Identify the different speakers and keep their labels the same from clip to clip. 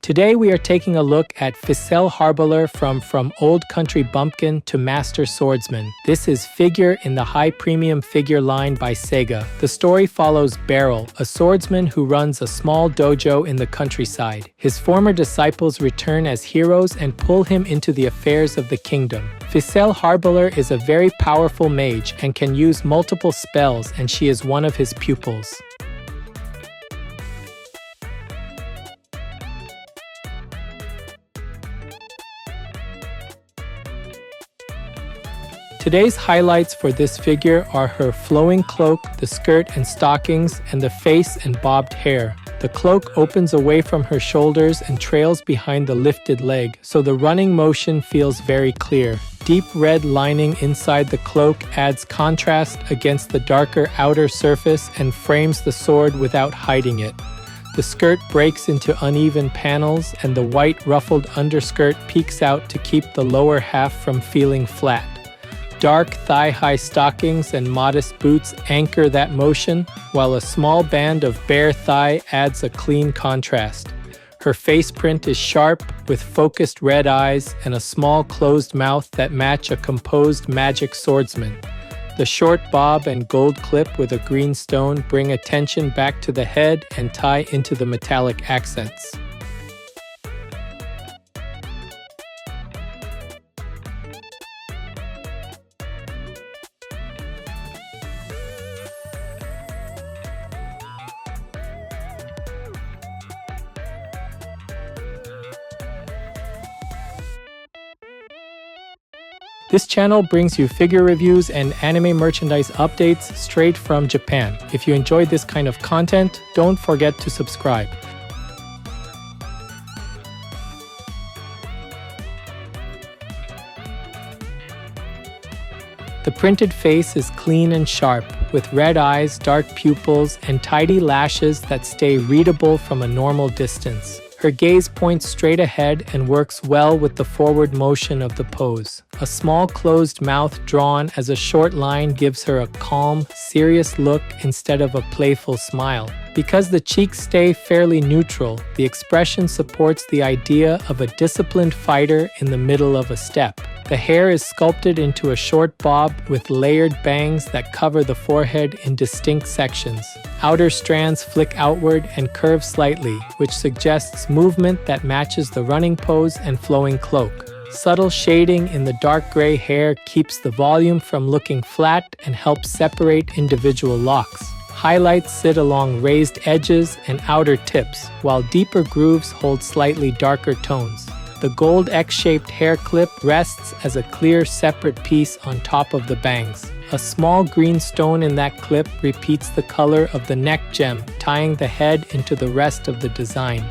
Speaker 1: Today we are taking a look at Ficelle Harbeller from Old Country Bumpkin to Master Swordsman. This is Figure in the high premium figure line by SEGA. The story follows Beryl, a swordsman who runs a small dojo in the countryside. His former disciples return as heroes and pull him into the affairs of the kingdom. Ficelle Harbeller is a very powerful mage and can use multiple spells, and she is one of his pupils. Today's highlights for this figure are her flowing cloak, the skirt and stockings, and the face and bobbed hair. The cloak opens away from her shoulders and trails behind the lifted leg, so the running motion feels very clear. Deep red lining inside the cloak adds contrast against the darker outer surface and frames the sword without hiding it. The skirt breaks into uneven panels, and the white ruffled underskirt peeks out to keep the lower half from feeling flat. Dark thigh-high stockings and modest boots anchor that motion, while a small band of bare thigh adds a clean contrast. Her face print is sharp, with focused red eyes and a small closed mouth that match a composed magic swordsman. The short bob and gold clip with a green stone bring attention back to the head and tie into the metallic accents. This channel brings you figure reviews and anime merchandise updates straight from Japan. If you enjoyed this kind of content, don't forget to subscribe. The printed face is clean and sharp, with red eyes, dark pupils, and tidy lashes that stay readable from a normal distance. Her gaze points straight ahead and works well with the forward motion of the pose. A small closed mouth drawn as a short line gives her a calm, serious look instead of a playful smile. Because the cheeks stay fairly neutral, the expression supports the idea of a disciplined fighter in the middle of a step. The hair is sculpted into a short bob with layered bangs that cover the forehead in distinct sections. Outer strands flick outward and curve slightly, which suggests movement that matches the running pose and flowing cloak. Subtle shading in the dark gray hair keeps the volume from looking flat and helps separate individual locks. Highlights sit along raised edges and outer tips, while deeper grooves hold slightly darker tones. The gold X-shaped hair clip rests as a clear, separate piece on top of the bangs. A small green stone in that clip repeats the color of the neck gem, tying the head into the rest of the design.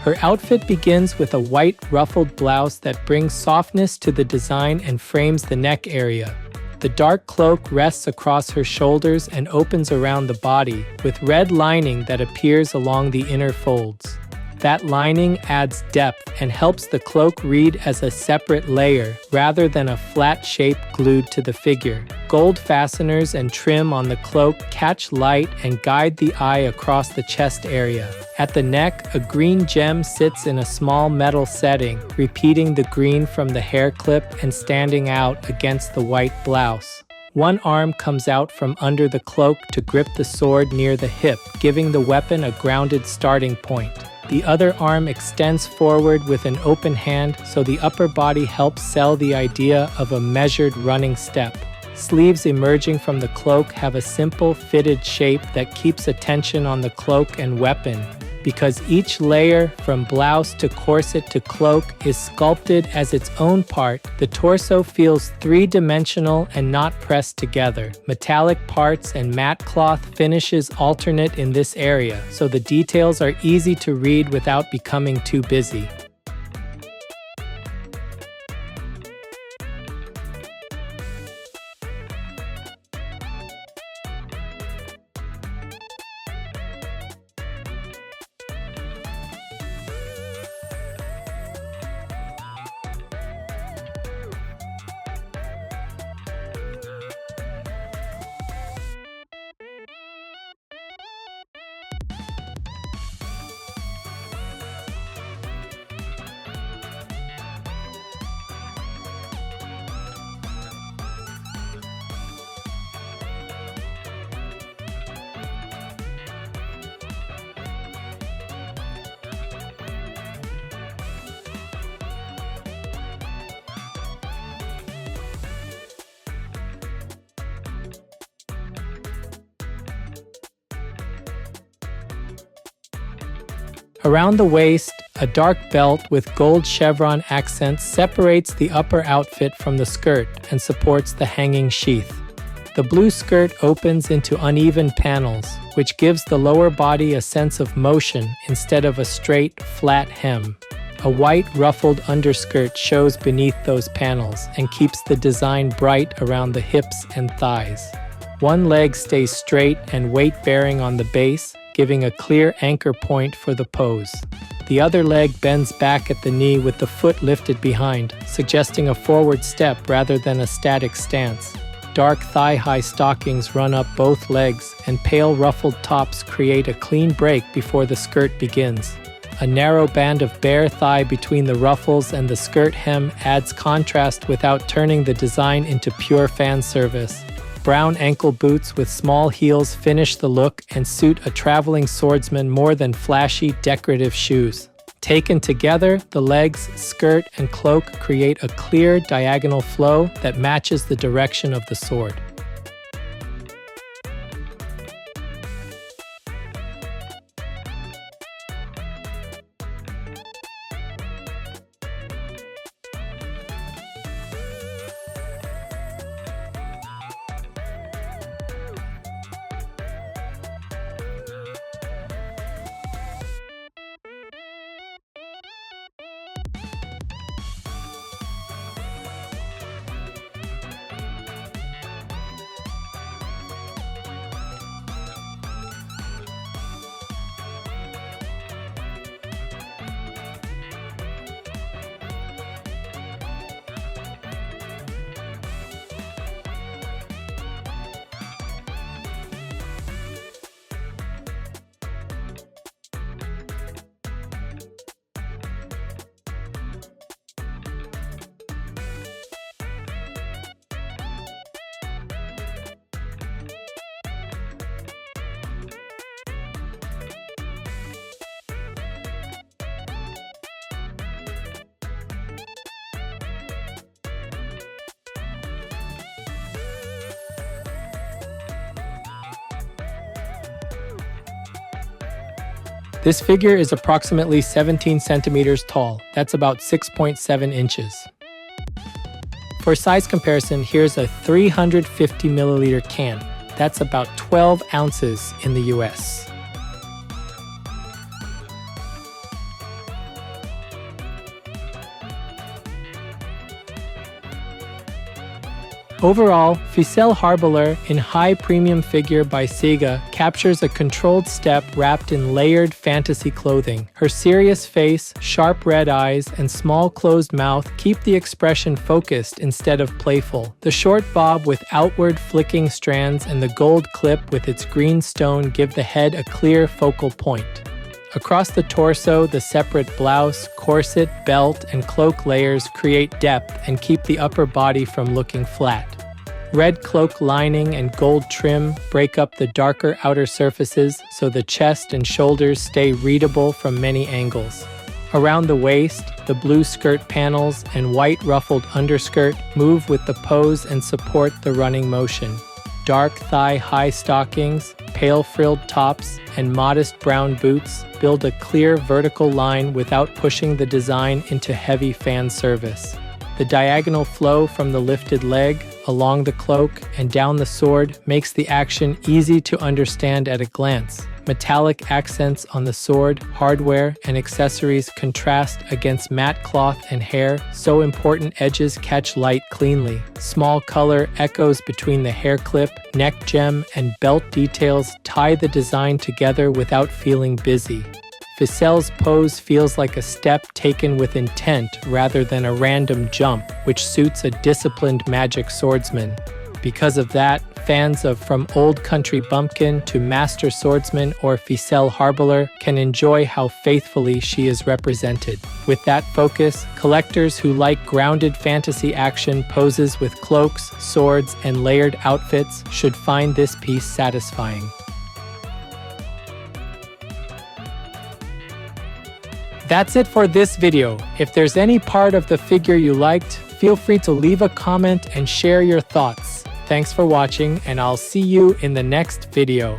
Speaker 1: Her outfit begins with a white ruffled blouse that brings softness to the design and frames the neck area. The dark cloak rests across her shoulders and opens around the body, with red lining that appears along the inner folds. That lining adds depth and helps the cloak read as a separate layer rather than a flat shape glued to the figure. Gold fasteners and trim on the cloak catch light and guide the eye across the chest area. At the neck, a green gem sits in a small metal setting, repeating the green from the hair clip and standing out against the white blouse. One arm comes out from under the cloak to grip the sword near the hip, giving the weapon a grounded starting point. The other arm extends forward with an open hand, so the upper body helps sell the idea of a measured running step. Sleeves emerging from the cloak have a simple, fitted shape that keeps attention on the cloak and weapon. Because each layer, from blouse to corset to cloak, is sculpted as its own part, the torso feels three-dimensional and not pressed together. Metallic parts and matte cloth finishes alternate in this area, so the details are easy to read without becoming too busy. Around the waist, a dark belt with gold chevron accents separates the upper outfit from the skirt and supports the hanging sheath. The blue skirt opens into uneven panels, which gives the lower body a sense of motion instead of a straight, flat hem. A white ruffled underskirt shows beneath those panels and keeps the design bright around the hips and thighs. One leg stays straight and weight-bearing on the base, giving a clear anchor point for the pose. The other leg bends back at the knee with the foot lifted behind, suggesting a forward step rather than a static stance. Dark thigh-high stockings run up both legs, and pale ruffled tops create a clean break before the skirt begins. A narrow band of bare thigh between the ruffles and the skirt hem adds contrast without turning the design into pure fan service. Brown ankle boots with small heels finish the look and suit a traveling swordsman more than flashy, decorative shoes. Taken together, the legs, skirt, and cloak create a clear, diagonal flow that matches the direction of the sword. This figure is approximately 17 centimeters tall. That's about 6.7 inches. For size comparison, here's a 350 milliliter can. That's about 12 ounces in the US. Overall, Ficelle Harbeller, in High Premium Figure by SEGA, captures a controlled step wrapped in layered fantasy clothing. Her serious face, sharp red eyes, and small closed mouth keep the expression focused instead of playful. The short bob with outward flicking strands and the gold clip with its green stone give the head a clear focal point. Across the torso, the separate blouse, corset, belt, and cloak layers create depth and keep the upper body from looking flat. Red cloak lining and gold trim break up the darker outer surfaces so the chest and shoulders stay readable from many angles. Around the waist, the blue skirt panels and white ruffled underskirt move with the pose and support the running motion. Dark thigh-high stockings, pale frilled tops, and modest brown boots build a clear vertical line without pushing the design into heavy fan service. The diagonal flow from the lifted leg, along the cloak, and down the sword makes the action easy to understand at a glance. Metallic accents on the sword, hardware, and accessories contrast against matte cloth and hair, so important edges catch light cleanly. Small color echoes between the hair clip, neck gem, and belt details tie the design together without feeling busy. Ficelle's pose feels like a step taken with intent rather than a random jump, which suits a disciplined magic swordsman. Because of that, fans of From Old Country Bumpkin to Master Swordsman or Ficelle Harbeller can enjoy how faithfully she is represented. With that focus, collectors who like grounded fantasy action poses with cloaks, swords, and layered outfits should find this piece satisfying. That's it for this video. If there's any part of the figure you liked, feel free to leave a comment and share your thoughts. Thanks for watching, and I'll see you in the next video.